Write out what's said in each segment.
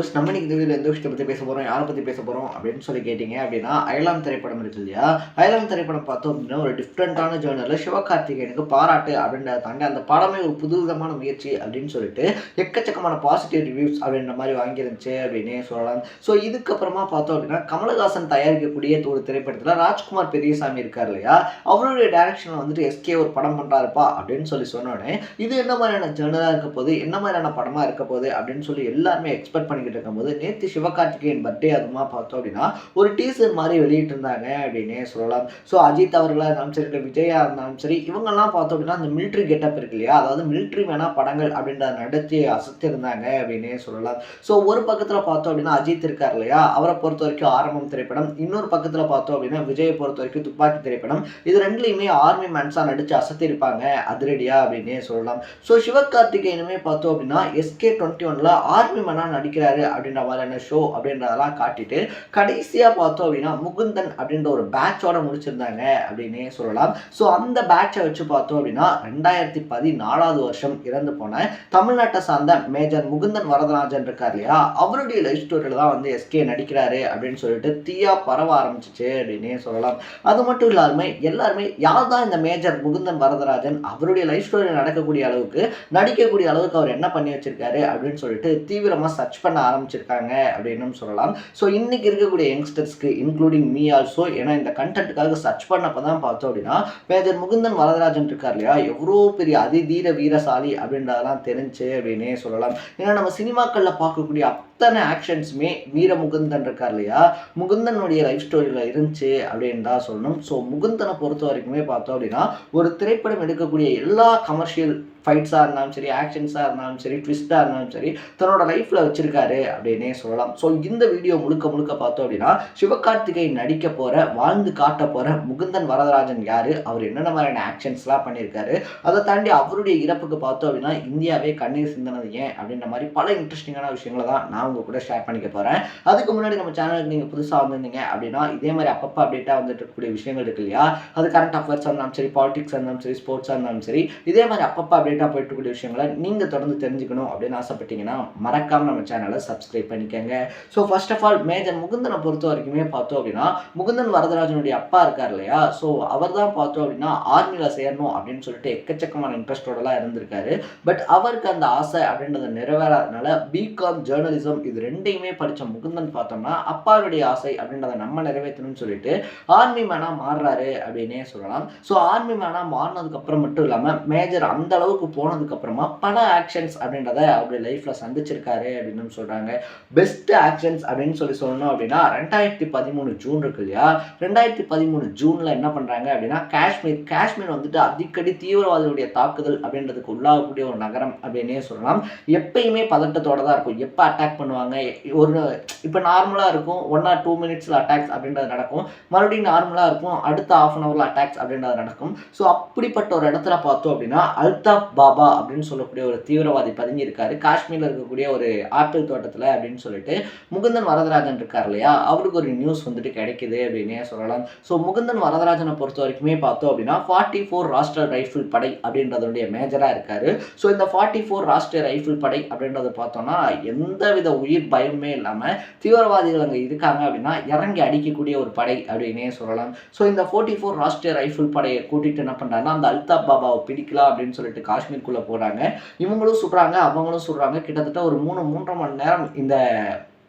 Viewers நம்ம இன்னைக்கு இந்த வீடியோவில் எந்த விஷயத்தை பற்றி பேச போகிறோம், யாரை பற்றி பேச போகிறோம் அப்படின்னு சொல்லி கேட்டிங்க அப்படின்னா, அயலான் திரைப்படம் இருக்கு இல்லையா? அயலான் திரைப்படம் பார்த்தோம் அப்படின்னா ஒரு டிஃப்ரெண்ட்டான ஜேர்னலில் சிவகார்த்திகேயனுக்கு பாராட்டு அப்படின்றத தாண்டி அந்த படமே ஒரு புதுவிதமான முயற்சி அப்படின்னு சொல்லிட்டு எக்கச்சக்கமான பாசிட்டிவ் ரிவ்யூஸ் அப்படின்ற மாதிரி வாங்கியிருந்துச்சு அப்படின்னே சொல்லலாம். ஸோ இதுக்கப்புறமா பார்த்தோம் அப்படின்னா கமலஹாசன் தயாரிக்கக்கூடிய ஒரு திரைப்படத்தில் ராஜ்குமார் பெரியசாமி இருக்கார் இல்லையா, அவருடைய டைரக்ஷனில் வந்துட்டு எஸ்கே ஒரு படம் பண்ணுறாருப்பா அப்படின்னு சொல்லி சொன்னோடனே இது என்ன மாதிரியான ஜேர்னலாக இருக்க போகுது, என்ன மாதிரியான படமாக இருக்க போகுது அப்படின்னு சொல்லி எல்லாருமே எக்ஸ்பெக்ட் பண்ணிக்கிட்டு இருக்கும்போது நேற்று சிவகார்த்திகேயன் பர்த்டே அதுமா பார்த்தோம் அப்படின்னா ஒரு டீசர் மாதிரி வெளியிட்டு இருந்தாங்க அப்படின்னே சொல்லலாம். ஸோ அஜித் அவர்களாக இருந்தாலும் சரி, இல்லை விஜயா இருந்தாலும் சரி, இவங்கெல்லாம் பார்த்தோம் அப்படின்னா அந்த மிலிட்ரி கெட்டப் இருக்கு இல்லையா, அதாவது மிலிட்ரி வேணா படங்கள் அப்படின்றத நடத்தி அசத்திருந்தாங்க அப்படின்னே சொல்லலாம். ஸோ ஒரு பக்கத்தில் பார்த்தோம் அப்படின்னா அஜித் இருக்கார் இல்லையா, அவரை பொறுத்த வரைக்கும் ஆரம்பம் திரைப்படம், இன்னொரு பக்கத்தில் பார்த்தோம் அப்படின்னா விஜயை பொறுத்த வரைக்கும் துப்பாக்கி திரைப்படம், இது ரெண்டுலையுமே ஆர்மி மேன்ஸாக நடித்து அசத்திருப்பாங்க அதிரடியா அப்படின்னே சொல்லலாம். ஸோ சிவகார்த்திகேயனுமே பார்த்தோம் அப்படின்னா SK21 ஆர்மி மேனா நடிக்கிறாரு அப்படின்ற மாதிரியான ஷோ அப்படின்றதெல்லாம் காட்டிட்டு கடைசியாக பார்த்தோம் அப்படின்னா முகுந்தன் அப்படின்ற ஒரு பேட்சோட முடிச்சிருந்தாங்க அப்படின்னே சொல்லலாம். ஸோ அந்த பேட்சை வச்சு பார்த்தோம் அப்படின்னா 2014 வருஷம் இறந்து போன தமிழ்நாட்டை சார்ந்த மேஜர் முகுந்தன் வரதராஜன் இருக்கார் இல்லையா, அவருடைய லைஃப் ஸ்டோரியில் தான் வந்து எஸ்கே நடிக்கிறாரு அப்படின்னு சொல்லிட்டு தீயா பரவ ஆரம்பிச்சிச்சு அப்படின்னே சொல்லலாம். அது மட்டும் இல்லாமல் எல்லாருமே யார் தான் இந்த மேஜர் முகுந்தன் வரதராஜன், அவருடைய லைஃப் ஸ்டோரி நடக்கக்கூடிய அளவுக்கு நடிக்கக்கூடிய அளவுக்கு அவர் என்ன பண்ணி வச்சிருக்காரு அப்படின்னு சொல்லிட்டு தீவிரமாக சர்ச் பண்ண ஆரம்பிச்சிருக்காங்க அப்படின்னு சொல்லலாம். ஸோ இன்னைக்கு இருக்கக்கூடிய யங்ஸ்டர்ஸ்க்கு இன்க்ளூடிங் மீ ஆல்சோ, ஏன்னா இந்த கண்டென்ட்டுக்காக சர்ச் பண்ணப்போ தான் பார்த்தோம் அப்படின்னா மேஜர் முகுந்தன் வரதராஜன் இருக்கார் இல்லையா, எவ்வளோ பெரிய அதிதீர வீரசாலி அப்படின்றதெல்லாம் தெரிஞ்சு அப்படின்னே சொல்லலாம். ஏன்னா நம்ம சினிமாக்களில் பார்க்கக்கூடிய அத்தனை ஆக்ஷன்ஸுமே வீர முகுந்தன் இருக்கார் இல்லையா, முகுந்தனுடைய லைஃப் ஸ்டோரியில் இருந்துச்சு அப்படின்னு தான் சொல்லணும். ஸோ முகுந்தனை பொறுத்த வரைக்குமே பார்த்தோம் அப்படின்னா ஒரு திரைப்படம் எடுக்கக்கூடிய எல்லா கமர்ஷியல் ஃபைட்ஸாக இருந்தாலும் சரி, ஆக்ஷன்ஸாக இருந்தாலும் சரி, ட்விஸ்ட்டாக இருந்தாலும் சரி, தன்னோட லைஃப்பில் வச்சிருக்காரு அப்படின்னே சொல்லலாம். ஸோ இந்த வீடியோ முழுக்க முழுக்க பார்த்தோம் அப்படின்னா சிவகார்த்திகேயன் நடிக்க போகிற, வாழ்ந்து காட்ட போகிற முகுந்தன் வரதராஜன் யார், அவர் என்னென்ன மாதிரியான ஆக்ஷன்ஸ்லாம் பண்ணியிருக்காரு, அதை தாண்டி அவருடைய இறப்புக்கு பார்த்தோம் அப்படின்னா இந்தியாவே கண்ணீர் சிந்தினது ஏன் அப்படின்ற மாதிரி பல இன்ட்ரெஸ்டிங்கான விஷயங்களை தான் நான் உங்க கூட ஷேர் பண்ணிக்க போகிறேன். அதுக்கு முன்னாடி நம்ம சேனலுக்கு நீங்கள் புதுசாக வந்திருந்தீங்க அப்படின்னா இதே மாதிரி அப்பப்போ அப்டேட்டாக வந்துட்டு இருக்கக்கூடிய விஷயங்கள் இருக்கு இல்லையா, அது கரண்ட் அஃபேர்ஸாக இருந்தாலும் சரி, பாலிடிக்ஸாக இருந்தாலும் சரி, ஸ்போர்ட்ஸாக இருந்தாலும் சரி, இதே மாதிரி அப்பப்போ அப்டேட்டாக போயிட்டுக்கூடிய விஷயங்களை நீங்கள் தொடர்ந்து தெரிஞ்சுக்கணும் அப்படின்னு ஆசைப்பட்டீங்கன்னா மறக்காமல் நம்ம சேனலை சப்ஸ்கிரைப் பண்ணிக்கோங்க. So first of all major முகுந்தனை பொறுத்த வரைக்குமே பார்த்தோம் அப்படின்னா முகுந்தன் வரதராஜனுடைய அப்பா இருக்கார் இல்லையா, ஸோ அவர் தான் பார்த்தோம் அப்படின்னா ஆர்மியில் சேரணும் அப்படின்னு சொல்லிட்டு எக்கச்சக்கமான இன்ட்ரெஸ்டோடலாம் இருந்திருக்காரு. பட் அவருக்கு அந்த ஆசை அப்படின்றத நிறைவேறாதனால பிகாம் ஜேர்னலிசம் இது ரெண்டையுமே படித்த முகுந்தன் பார்த்தோம்னா அப்பாவுடைய ஆசை அப்படின்றத நம்ம நிறைவேற்றணும்னு சொல்லிட்டு ஆர்மி மேனாக மாறுறாரு அப்படின்னே சொல்லலாம். ஸோ ஆர்மி மேனாக மாறினதுக்கு அப்புறம் மட்டும் இல்லாமல் மேஜர் அந்த அளவுக்கு போனதுக்கு அப்புறமா பல ஆக்ஷன்ஸ் அப்படின்றத அவருடைய லைஃப்ல சந்திச்சிருக்காரு அப்படின்னு சொல்றாங்க. பெஸ்ட் ஆக்ஷன்ஸ் அப்படின்னு சொல்லணும் அப்படின்னா 2013 ஜூன் இருக்கு இல்லையா, 2013 ஜூன்ல என்ன பண்றாங்க அப்படின்னா காஷ்மீர் வந்துட்டு அடிக்கடி தீவிரவாதிகளுடைய தாக்குதல் அப்படின்றதுக்கு உள்ளாகக்கூடிய ஒரு நகரம் அப்படின்னே சொல்லலாம். எப்பயுமே பதட்டத்தோட தான் இருக்கும். எப்போ அட்டாக் பண்ணுவாங்க, ஒரு இப்போ நார்மலாக இருக்கும் 1 or 2 minutes அட்டாக்ஸ் அப்படின்றது நடக்கும், மறுபடியும் நார்மலாக இருக்கும் அடுத்த ½ an hour அட்டாக்ஸ் அப்படின்றது நடக்கும். ஸோ அப்படிப்பட்ட ஒரு இடத்துல பார்த்தோம் அப்படின்னா அல்தாப் பாபா அப்படின்னு சொல்லக்கூடிய ஒரு தீவிரவாதி பதுங்கி இருக்காரு காஷ்மீர்ல இருக்கக்கூடிய ஒரு ஆப்பிள் தோட்டத்தில் அப்படின்னு சொல்லிட்டு முகுந்தன் வரதராஜன் இருக்கார் இல்லையா, அவருக்கு ஒரு நியூஸ் வந்துட்டு கிடைக்குது அப்படின்னே சொல்லலாம். ஸோ முகுந்தன் வரதராஜனை பொறுத்த வரைக்குமே பார்த்தோம் அப்படின்னா 44 ராஷ்டிரிய ரைஃபிள் படை அப்படின்றதுடைய மேஜராக இருக்காரு. ஸோ இந்த 44 ராஷ்டிரிய ரைஃபிள் படை அப்படின்றத பார்த்தோம்னா எந்தவித உயிர் பயமே இல்லாமல் தீவிரவாதிகள் அங்கே இருக்காங்க அப்படின்னா இறங்கி அடிக்கக்கூடிய ஒரு படை அப்படின்னே சொல்லலாம். ஸோ இந்த 44 ராஷ்டிரிய ரைஃபிள் படையை கூட்டிட்டு என்ன பண்ணுறாங்கன்னா அந்த அல்தாப் பாபாவை பிடிக்கலாம் அப்படின்னு சொல்லிட்டு காஷ்மீருக்குள்ள போறாங்க. இவங்களும் சொல்றாங்க, அவங்களும் சொல்றாங்க. கிட்டத்தட்ட ஒரு 3.5 மணி நேரம் இந்த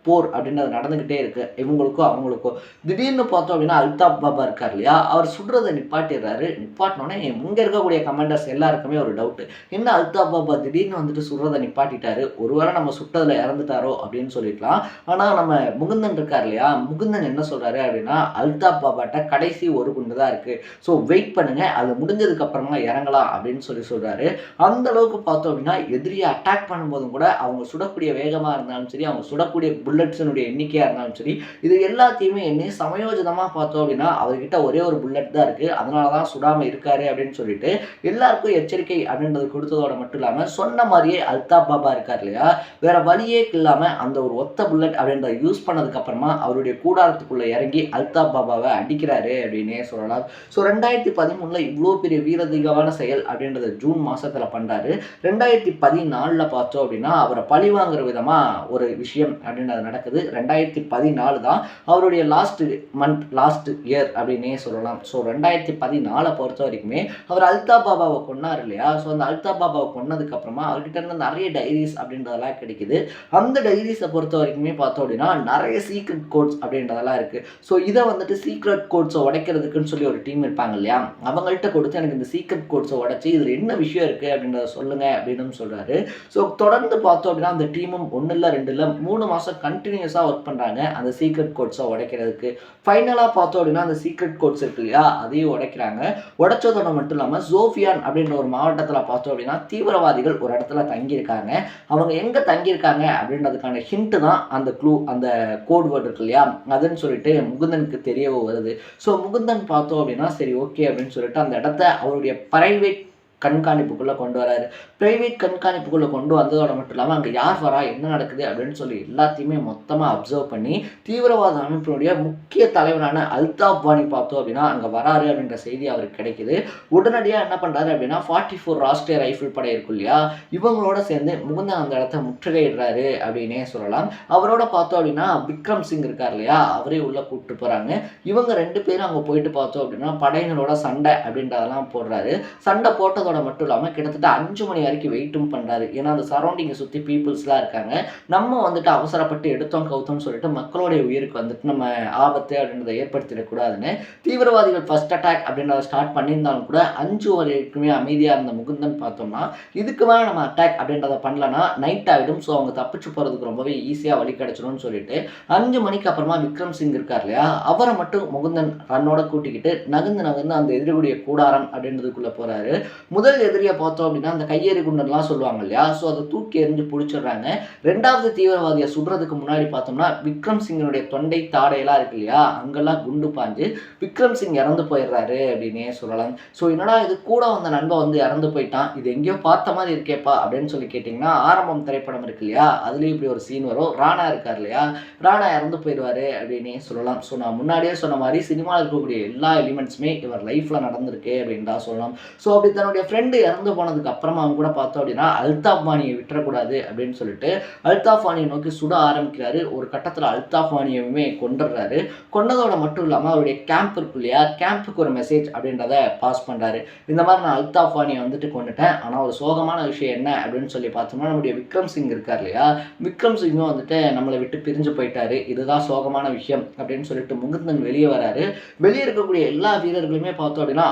போர் அப்படின்றது நடந்துகிட்டே இருக்கு இவங்களுக்கும் அவங்களுக்கும். திடீர்னு பார்த்தோம் அப்படின்னா அல்தாப் பாபா இருக்கார் இல்லையா, அவர் சுடுறதை நிப்பாட்டிடுறாரு. நிப்பாட்டினோடனே இங்க இருக்கக்கூடிய கமாண்டர்ஸ் எல்லாருக்குமே ஒரு டவுட், என்ன அல்தாப் பாபா திடீர்னு வந்துட்டு சுடுறதை நிப்பாட்டிட்டாரு, ஒருவேளை நம்ம சுட்டதுல இறந்துட்டாரோ அப்படின்னு சொல்லிக்கலாம். ஆனா நம்ம முகுந்தன் இருக்கார் இல்லையா, முகுந்தன் என்ன சொல்றாரு அப்படின்னா அல்தாப் பாபாட்ட கடைசி ஒரு குண்டு தான் இருக்கு, ஸோ வெயிட் பண்ணுங்க, அது முடிஞ்சதுக்கு அப்புறமா இறங்கலாம் அப்படின்னு சொல்றாரு. அந்த அளவுக்கு பார்த்தோம் அப்படின்னா எதிரியை அட்டாக் பண்ணும்போதும் கூட அவங்க சுடக்கூடிய வேகமா இருந்தாலும் சரி, அவங்க சுடக்கூடிய புல்லட்ஸினுடைய எண்ணிக்கையாக இருந்தாலும் சரி, இது எல்லாத்தையுமே எண்ணி சமயோஜிதமாக பார்த்தோம் அப்படின்னா அவர்கிட்ட ஒரே ஒரு புல்லட் தான் இருக்குது, அதனால தான் சுடாமல் இருக்காரு அப்படின்னு சொல்லிட்டு எல்லாருக்கும் எச்சரிக்கை அப்படின்றது கொடுத்ததோட மட்டும் இல்லாமல் சொன்ன மாதிரியே அல்தாப் பாபா இருக்கார் இல்லையா, வேற வழியே இல்லாமல் அந்த ஒரு ஒத்த புல்லட் அப்படின்றத யூஸ் பண்ணதுக்கு அப்புறமா அவருடைய கூடாரத்துக்குள்ள இறங்கி அல்தாப் பாபாவை அடிக்கிறாரு அப்படின்னே சொல்லலாம். ஸோ 2013 இவ்வளோ பெரிய வீரதீகமான செயல் அப்படின்றத ஜூன் மாசத்துல பண்றாரு. 2014 பார்த்தோம் அப்படின்னா அவரை பழி வாங்குற விதமா ஒரு விஷயம் அப்படின்றது நடக்குது. 2014 தான் அவருடைய லாஸ்ட் இயர் அப்படின்னே சொல்லலாம். ஸோ 2014 பொறுத்த வரைக்குமே அவர் அல்தாப் பாபாவை கொன்னார் இல்லையா, ஸோ அந்த அல்தாப் பாபாவை கொன்னதுக்கு அப்புறமா அவர்கிட்ட இருந்து நிறைய டைரிஸ் அப்படின்றதெல்லாம் கிடைக்குது. அந்த டைரிஸை பொறுத்த வரைக்குமே பார்த்தோம் அப்படின்னா நிறைய சீக்ரெட் கோட்ஸ் அப்படின்றதெல்லாம் இருக்கு. ஸோ இதை வந்துட்டு சீக்ரெட் கோட்ஸை உடைக்கிறதுக்குன்னு சொல்லி ஒரு டீம் இருப்பாங்க இல்லையா, அவங்கள்ட்ட கொடுத்து எனக்கு இந்த சீக்ரெட் கோட்ஸை உடைச்சி இதில் என்ன விஷயம் இருக்கு அப்படின்றத சொல்லுங்க அப்படின்னு சொல்றாரு. ஸோ தொடர்ந்து பார்த்தோம் அப்படின்னா அந்த டீமும் 1 இல்லை 2 இல்லை 3 மாசம் கண்டினியூஸாக ஒர்க் பண்றாங்க அந்த சீக்ரெட் கோட்ஸை உடைக்கிறதுக்கு. ஃபைனலாக பார்த்தோம் அப்படின்னா அந்த சீக்ரெட் கோட்ஸ் இருக்கு இல்லையா, அதையும் உடைக்கிறாங்க. உடைச்சதோட மட்டும் இல்லாமல் ஜோஃபியான் அப்படின்ற ஒரு மாவட்டத்தில் பார்த்தோம் அப்படின்னா தீவிரவாதிகள் ஒரு இடத்துல தங்கியிருக்காங்க. அவங்க எங்க தங்கியிருக்காங்க அப்படின்றதுக்கான ஹிண்ட் தான் அந்த க்ளூ, அந்த கோட் வேர்டு இருக்கு இல்லையா, அதுன்னு சொல்லிட்டு முகுந்தனுக்கு தெரிய வருது. ஸோ முகுந்தன் பார்த்தோம் அப்படின்னா சரி ஓகே அப்படின்னு சொல்லிட்டு அந்த இடத்த அவருடைய பிரைவேட் கண்காணிப்புக்குள்ளே கொண்டு வராரு. பிரைவேட் கண்காணிப்புக்குள்ளே கொண்டு வந்ததோட மட்டும் இல்லாமல் அங்கே யார் வரா, என்ன நடக்குது அப்படின்னு சொல்லி எல்லாத்தையுமே மொத்தமாக அப்சர்வ் பண்ணி தீவிரவாத அமைப்பினுடைய முக்கிய தலைவரான அல்தாப் வானி பார்த்தோம் அப்படின்னா அங்கே வராரு அப்படின்ற செய்தி அவருக்கு கிடைக்குது. உடனடியாக என்ன பண்ணுறாரு அப்படின்னா 44 ராஷ்டிரிய ரைஃபிள் படை இருக்கும் இல்லையா, இவங்களோட சேர்ந்து முகுந்தன் அந்த இடத்த முற்றுகையிடுறாரு அப்படின்னே சொல்லலாம். அவரோட பார்த்தோம் அப்படின்னா விக்ரம் சிங் இருக்கார் இல்லையா, அவரே உள்ளே கூப்பிட்டு போகிறாங்க. இவங்க 2 பேரும் அங்கே போயிட்டு பார்த்தோம் அப்படின்னா படையினரோட சண்டை அப்படின்றதெல்லாம் போடுறாரு. சண்டை போட்டதோட மட்டும் இல்லாமல் கிட்டத்தட்ட 5 மணி வரைக்கும் வெயிட்டும் பண்ணுறாரு. ஏன்னா அந்த சரௌண்டிங்கை சுற்றி பீப்புள்ஸ்லாம் இருக்காங்க, நம்ம வந்துட்டு அவசரப்பட்டு எடுத்தோம் கவுத்தோம்னு சொல்லிட்டு மக்களுடைய உயிருக்கு வந்துட்டு நம்ம ஆபத்து அப்படின்றத ஏற்படுத்திடக்கூடாதுன்னு தீவிரவாதிகள் ஃபர்ஸ்ட் அட்டாக் அப்படின்றத ஸ்டார்ட் பண்ணியிருந்தாலும் கூட 5 வரைக்குமே அமைதியாக இருந்த முகுந்தன் பார்த்தோம்னா இதுக்கு மேலே நம்ம அட்டாக் அப்படின்றத பண்ணலன்னா நைட் ஆகிடும், ஸோ அவங்க தப்பிச்சு போகிறதுக்கு ரொம்பவே ஈஸியாக வழி கிடைச்சிடும்னு சொல்லிட்டு 5 மணிக்கு அப்புறமா விக்ரம் சிங் இருக்கார் இல்லையா, அவரை மட்டும் முகுந்தன் ரன்னோட கூட்டிக்கிட்டு நகர்ந்து அந்த எதிரிகளுடைய கூடாரம் அப்படின்றதுக்குள்ளே போகிறாரு. முதல் எதிரியை பார்த்தோம் அப்படின்னா அந்த கையெறி குண்டர்லாம் சொல்லுவாங்க இல்லையா, ஸோ அதை தூக்கி எறிஞ்சு பிடிச்சிடுறாங்க. 2வது தீவிரவாதியை சுடுறதுக்கு முன்னாடி பார்த்தோம்னா விக்ரம் சிங்கினுடைய தொண்டை தாடையெல்லாம் இருக்கு இல்லையா, அங்கெல்லாம் குண்டு பாஞ்சு விக்ரம் சிங் இறந்து போயிடுறாரு அப்படின்னே சொல்லலாம். ஸோ என்னடா இது கூட வந்த நண்பன் வந்து இறந்து போயிட்டான், இது எங்கேயோ பார்த்த மாதிரி இருக்கேப்பா அப்படின்னு சொல்லி கேட்டிங்கன்னா ஆரம்பம் திரைப்படம் இருக்கு இல்லையா, அதுலேயும் இப்படி ஒரு சீன் வரும். ராணா இருக்கார் இல்லையா, ராணா இறந்து போயிடுவாரு அப்படின்னே சொல்லலாம். ஸோ நான் முன்னாடியே சொன்ன மாதிரி சினிமாவில் இருக்கக்கூடிய எல்லா எலிமெண்ட்ஸுமே இவர் லைஃப்பில் நடந்திருக்கு அப்படின்னு தான் சொல்லலாம். ஸோ அப்படி தன்னுடைய ஃப்ரெண்டு இறந்து போனதுக்கு அப்புறமா அவங்க கூட பார்த்தோம் அப்படின்னா அல்தாப் வானியை விட்டுறக்கூடாது அப்படின்னு சொல்லிட்டு அல்தாப் வானியை நோக்கி சுட ஆரம்பிக்கிறாரு. ஒரு கட்டத்தில் அல்தாப் வானியவுமே கொண்டுடுறாரு. கொண்டதோட மட்டும் இல்லாமல் அவருடைய கேம்ப் இருக்கு இல்லையா, கேம்புக்கு ஒரு மெசேஜ் அப்படின்றத பாஸ் பண்ணுறாரு. இந்த மாதிரி நான் அல்தாப் வானியை வந்துட்டு கொண்டுட்டேன், ஆனால் ஒரு சோகமான விஷயம் என்ன அப்படின்னு சொல்லி பார்த்தோம்னா நம்முடைய விக்ரம் சிங் இருக்கார் இல்லையா, விக்ரம் சிங்கும் வந்துட்டு நம்மளை விட்டு பிரிஞ்சு போயிட்டாரு, இதுதான் சோகமான விஷயம் அப்படின்னு சொல்லிட்டு முகுந்தன் வெளியே வராரு. வெளியே இருக்கக்கூடிய எல்லா வீரர்களுமே பார்த்தோம் அப்படின்னா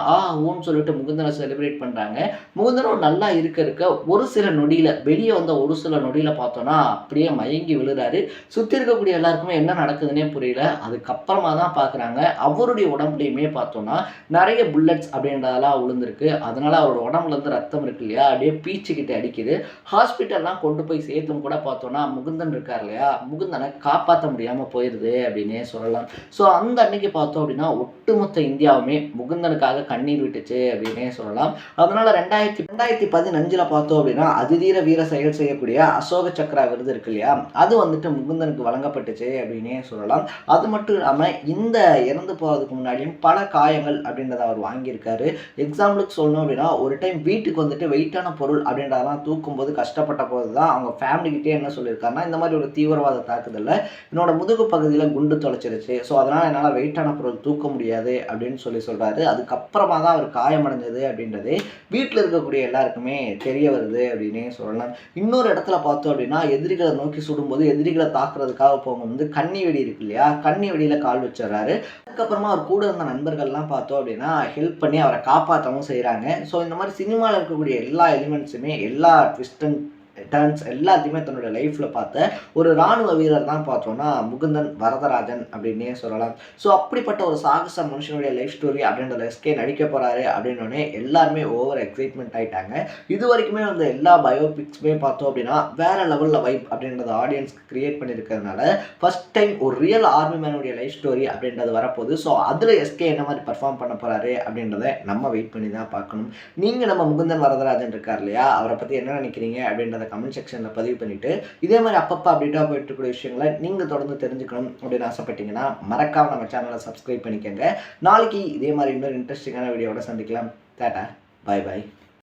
ஊன்னு சொல்லிட்டு முகுந்தனை செலிப்ரேட் பண்ணுறாங்க. முகுந்தனும் நல்லா இருக்க ஒரு சில நொடியில் வெளியே வந்த ஒரு சில நொடியில் பார்த்தோன்னா அப்படியே மயங்கி விழுறாரு. சுற்றி இருக்கக்கூடிய எல்லாருக்குமே என்ன நடக்குதுன்னே புரியல. அதுக்கப்புறமா தான் பார்க்குறாங்க அவருடைய உடம்புலையுமே பார்த்தோன்னா நிறைய புல்லட்ஸ் அப்படின்றதெல்லாம் விழுந்திருக்கு. அதனால அவரோட உடம்புலேருந்து ரத்தம் இருக்கு இல்லையா, அப்படியே பீச்சுக்கிட்டு அடிக்குது. ஹாஸ்பிட்டல்லாம் கொண்டு போய் சேர்த்தும் கூட பார்த்தோன்னா முகுந்தன் இருக்கார் இல்லையா, முகுந்தனை காப்பாற்ற முடியாமல் போயிடுது அப்படின்னே சொல்லலாம். ஸோ அந்த அன்னைக்கு பார்த்தோம் அப்படின்னா ஒட்டுமொத்த இந்தியாவுமே முகுந்தனுக்காக கண்ணீர் விட்டுச்சு அப்படின்னே சொல்லலாம். அதனால 2015 பார்த்தோம் அப்படின்னா அதிதீர வீர செயல் செய்யக்கூடிய அசோக சக்ரா விருது இருக்கு இல்லையா, அது வந்துட்டு முகுந்தனுக்கு வழங்கப்பட்டுச்சு அப்படின்னே சொல்லலாம். அது மட்டும் இல்லாமல் இந்த இறந்து போகிறதுக்கு முன்னாடியும் பல காயங்கள் அப்படின்றத அவர் வாங்கியிருக்காரு. எக்ஸாம்பிளுக்கு சொல்லணும் அப்படின்னா ஒரு டைம் வீட்டுக்கு வந்துட்டு வெயிட்டான பொருள் அப்படின்றதெல்லாம் தூக்கும்போது கஷ்டப்பட்ட போது தான் அவங்க ஃபேமிலிக்கிட்டே என்ன சொல்லியிருக்காருன்னா இந்த மாதிரி ஒரு தீவிரவாத தாக்குதலில் என்னோட முதுகு பகுதியில் குண்டு தொலைச்சிருச்சு, ஸோ அதனால் என்னால் வெயிட்டான பொருள் தூக்க முடியாது அப்படின்னு சொல்கிறாரு. அதுக்கப்புறமா தான் அவர் காயமடைஞ்சது அப்படின்றது வீட்டில் இருக்கக்கூடிய எல்லாருக்குமே தெரிய வருது அப்படின்னே சொல்லலாம். இன்னொரு இடத்துல பார்த்தோம் அப்படின்னா எதிரிகளை நோக்கி சுடும்போது எதிரிகளை தாக்குறதுக்காக போங்க வந்து கன்னி வெடி இருக்கு இல்லையா, கன்னி வெடியில் கால் வச்சிடறாரு. அதுக்கப்புறமா அவர் கூட இருந்த நண்பர்கள்லாம் பார்த்தோம் அப்படின்னா ஹெல்ப் பண்ணி அவரை காப்பாற்றவும் செய்கிறாங்க. ஸோ இந்த மாதிரி சினிமாவில் இருக்கக்கூடிய எல்லா எலிமெண்ட்ஸுமே எல்லா ட்விஸ்ட் அண்ட் டர்ன்ஸ் எல்லாத்தையுமே தன்னோட லைஃப்பில் பார்த்த ஒரு இராணுவ வீரர் தான் பார்த்தோன்னா முகுந்தன் வரதராஜன் அப்படின்னே சொல்லலாம். ஸோ அப்படிப்பட்ட ஒரு சாகச மனுஷனுடைய லைஃப் ஸ்டோரி அப்படின்றத எஸ்கே நடிக்க போகிறாரு அப்படின்னோடனே எல்லாருமே ஓவர் எக்ஸைட்மெண்ட் ஆகிட்டாங்க. இது வரைக்குமே வந்து எல்லா பயோபிக்ஸுமே பார்த்தோம் அப்படின்னா வேற லெவலில் வைப் அப்படின்றத ஆடியன்ஸ்க்கு கிரியேட் பண்ணியிருக்கிறதுனால ஃபர்ஸ்ட் டைம் ஒரு ரியல் ஆர்மி மேனுடைய லைஃப் ஸ்டோரி அப்படின்றது வரப்போகுது. ஸோ அதில் எஸ்கே என்ன மாதிரி பர்ஃபார்ம் பண்ண போகிறாரு அப்படின்றத நம்ம வெயிட் பண்ணி தான் பார்க்கணும். நீங்கள் நம்ம முகுந்தன் வரதராஜன் இருக்கார் இல்லையா, அவரை பற்றி என்ன நினைக்கிறீங்க அப்படின்றத கமெண்ட் செக்ஷனில் பதிவு பண்ணிவிட்டு இதே மாதிரி அப்பப்போ அப்டேட்டாக போயிட்டு இருக்கக்கூடிய விஷயங்களை நீங்கள் தொடர்ந்து தெரிஞ்சுக்கணும் அப்படின்னு ஆசைப்பட்டீங்கன்னா மறக்காம நம்ம சேனலை சப்ஸ்கிரைப் பண்ணிக்கோங்க. நாளைக்கு இதே மாதிரி இன்னொரு இன்ட்ரெஸ்டிங்கான வீடியோவோட சந்திக்கலாம். Tata, bye by.